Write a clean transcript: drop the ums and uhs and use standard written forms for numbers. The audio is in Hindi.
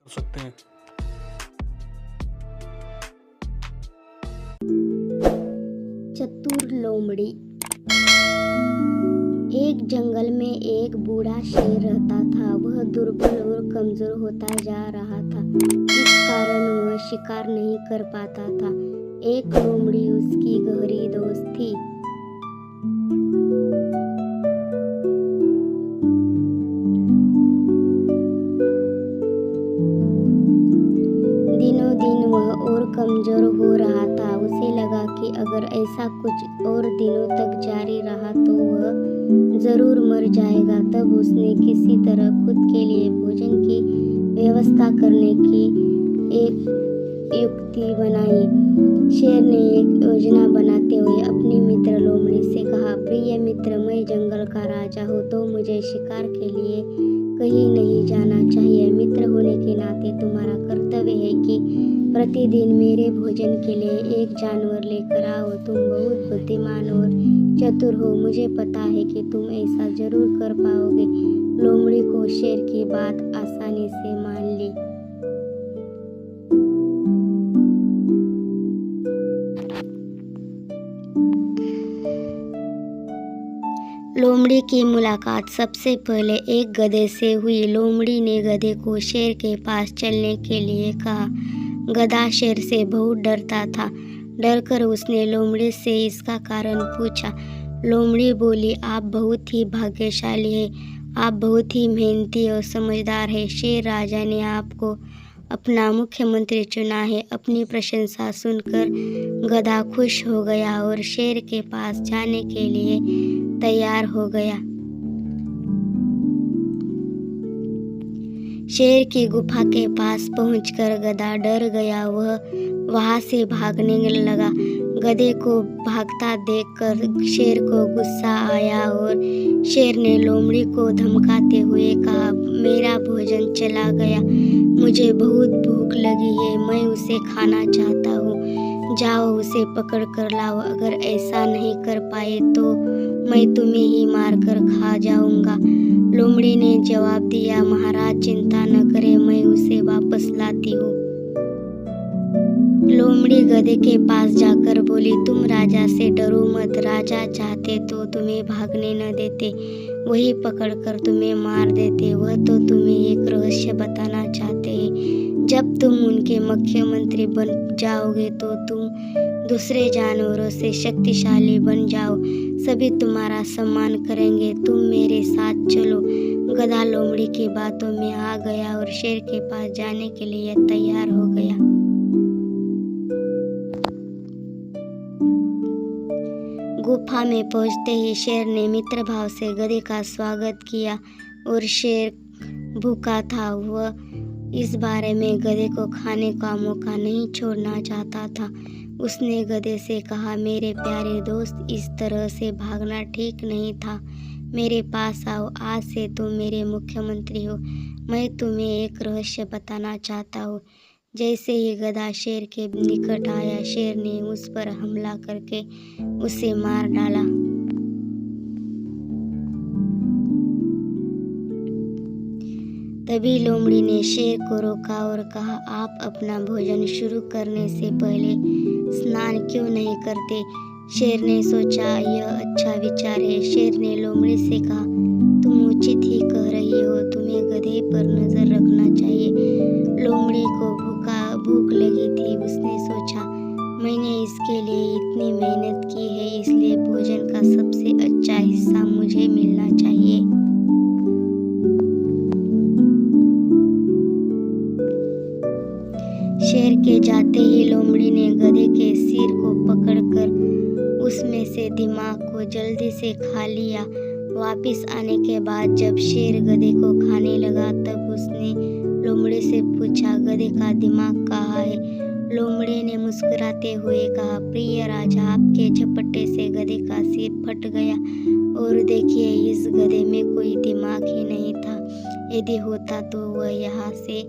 कर सकते हैं। चतुर लोमड़ी। एक जंगल में एक बूढ़ा शेर रहता था। वह दुर्बल और कमजोर होता जा रहा था। इस कारण वह शिकार नहीं कर पाता था। एक लोमड़ी उसकी गहरी दोस्त थी। दिनों दिन वह और कमजोर हो रहा था। उसे लगा कि अगर ऐसा कुछ और दिनों तक जारी रहा तो वह जरूर मर जाएगा। तब उसने किसी तरह खुद के लिए भोजन की व्यवस्था करने की एक युक्ति बनाई। शेर ने एक योजना बनाते हुए अपने मित्र लोमड़ी से कहा, प्रिय मित्र, मैं जंगल का राजा हूँ तो मुझे शिकार के लिए कहीं नहीं जाना चाहिए। मित्र होने के नाते तुम्हारा कर्तव्य है कि प्रतिदिन मेरे भोजन के लिए एक जानवर लेकर आओ। तुम बहुत बुद्धिमान और चतुर हो। मुझे पता है कि तुम ऐसा जरूर कर पाओगे। लोमड़ी को शेर की बात आसानी से मान ली। लोमड़ी की मुलाकात सबसे पहले एक गधे से हुई। लोमड़ी ने गधे को शेर के पास चलने के लिए कहा। गधा शेर से बहुत डरता था। डरकर उसने लोमड़ी से इसका कारण पूछा। लोमड़ी बोली, आप बहुत ही भाग्यशाली हैं। आप बहुत ही मेहनती और समझदार हैं। शेर राजा ने आपको अपना मुख्यमंत्री चुना है। अपनी प्रशंसा सुनकर गधा खुश हो गया और शेर के पास जाने के लिए तैयार हो गया। शेर की गुफा के पास पहुंचकर गधा डर गया। वह वहां से भागने लगा। गधे को भागता देखकर शेर को गुस्सा आया और शेर ने लोमड़ी को धमकाते हुए कहा, मेरा भोजन चला गया। मुझे बहुत भूख लगी है। मैं उसे खाना चाहता हूँ। जाओ उसे पकड़ कर लाओ। अगर ऐसा नहीं कर पाए तो मैं तुम्हें ही मार कर खा जाऊंगा। लोमड़ी ने जवाब दिया, महाराज चिंता न करें, मैं उसे वापस लाती हूँ। लोमड़ी गधे के पास जाकर बोली, तुम राजा से डरो मत। राजा चाहते तो तुम्हें भागने न देते, वही पकड़कर तुम्हें मार देते। वह तो तुम्हें एक रहस्य बताना चाहते हैं। जब तुम उनके मुख्यमंत्री बन जाओगे तो तुम दूसरे जानवरों से शक्तिशाली बन जाओ। सभी तुम्हारा सम्मान करेंगे। तुम मेरे साथ चलो। गधा लोमड़ी की बातों में आ गया और शेर के पास जाने के लिए तैयार हो गया। गुफा में पहुंचते ही शेर ने मित्र भाव से गधे का स्वागत किया और शेर भूखा था। वह इस बारे में गधे को खाने का मौका नहीं छोड़ना चाहता था। उसने गधे से कहा, मेरे प्यारे दोस्त, इस तरह से भागना ठीक नहीं था। मेरे पास आओ। आज से तुम मेरे मुख्यमंत्री हो। मैं तुम्हें एक रहस्य बताना चाहता हूँ। जैसे ही गधा शेर के निकट आया, शेर ने उस पर हमला करके उसे मार डाला। तभी लोमड़ी ने शेर को रोका और कहा, आप अपना भोजन शुरू करने से पहले स्नान क्यों नहीं करते? शेर ने सोचा, यह अच्छा विचार है। शेर ने लोमड़ी से कहा, तुम उचित ही कह रही हो। तुम्हें गधे पर नजर रखना चाहिए। लोमड़ी को भूख लगी थी। उसने सोचा, मैंने इसके लिए इतनी मेहनत की है, इसलिए भोजन का सबसे अच्छा हिस्सा मुझे मिलना चाहिए। शेर के जाते ही लोमड़ी ने गधे के सिर को पकड़कर उसमें से दिमाग को जल्दी से खा लिया। वापस आने के बाद जब शेर गधे को खाने लगा तब उसने लोमड़ी से पूछा, गधे का दिमाग कहाँ है? लोमड़ी ने मुस्कुराते हुए कहा, प्रिय राजा, आपके झपट्टे से गधे का सिर फट गया और देखिए, इस गधे में कोई दिमाग ही नहीं था। यदि होता तो वह यहाँ से